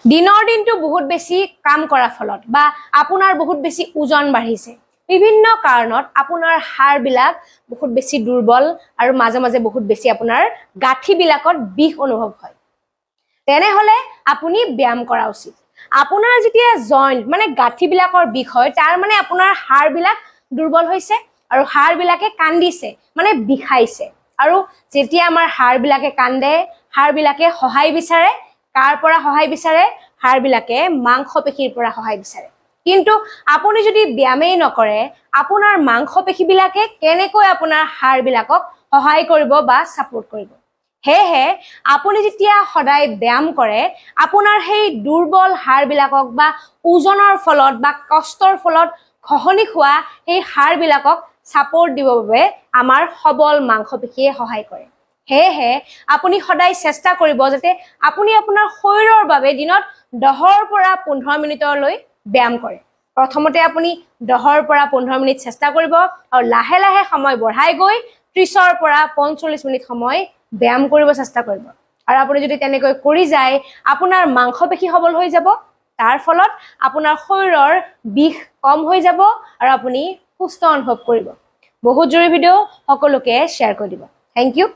দিনৰ দিনটো বহুত বেছি কাম কৰাৰ ফলত বা আপোনাৰ বহুত বেছি ওজন বাঢ়িছে বিভিন্ন কাৰণত আপোনাৰ হাড়বিলাক বহুত বেছি দুৰ্বল আৰু মাজে মাজে বহুত বেছি আপোনাৰ গাঁঠিবিলাকত বিষ অনুভৱ হয় তেনেহলে আপুনি ব্যায়াম কৰা উচিত আপোনাৰ যেতিয়া জয়েন্ট মানে গাঁঠিবিলাকৰ বিষ হয় তাৰ মানে আপোনাৰ হাড়বিলাক দুৰ্বল হৈছে আৰু হাড়বিলাকে কান্দিছে মানে বিষাইছে আৰু যেতিয়া আমাৰ হাড়বিলাকে কান্দে হাড়বিলাকে সহায় বিচাৰে কাৰ পৰা সহায় বিচাৰে হাড়বিলাকে মাংসপেশীৰ পৰা সহায় বিচাৰে কিন্তু আপুনি যদি ব্যায়ামেই নকৰে আপোনাৰ মাংসপেশীবিলাকে কেনেকৈ আপোনাৰ হাড়বিলাকক সহায় কৰিব বা সাপোৰ্ট কৰিব হেহে আপুনি যেতিয়া সদায় ব্যায়াম কৰে আপোনাৰ সেই দুৰ্বল হাড়বিলাকক বা ওজনৰ ফলত বা কষ্টৰ ফলত খহনি খোৱা সেই হাড়বিলাকক সাপোৰ্ট দিবৰ বাবে আমাৰ সবল মাংসপেশীয়ে সহায় কৰে হেহে আপুনি সদায় চেষ্টা কৰিব যাতে আপুনি আপোনাৰ শৰীৰৰ বাবে দিনত 10 পৰা 15 মিনিটলৈ ব্যায়াম কৰে প্ৰথমতে আপুনি 10 পৰা 15 মিনিট চেষ্টা কৰিব আৰু লাহে লাহে সময় বঢ়াই গৈ 30 পৰা 45 মিনিট সময় ব্যায়াম কৰিব চেষ্টা কৰিব আৰু আপুনি যদি তেনেকৈ কৰি যায় আপোনাৰ মাংসপেশী সবল হৈ যাব তাৰ ফলত আপোনাৰ শৰীৰৰ বিষ কম হৈ যাব আৰু আপুনি সুস্থ অনুভৱ কৰিব বহুত জৰুৰী ভিডিও সকলোকে শেয়াৰ কৰি দিব থ্যাংক ইউ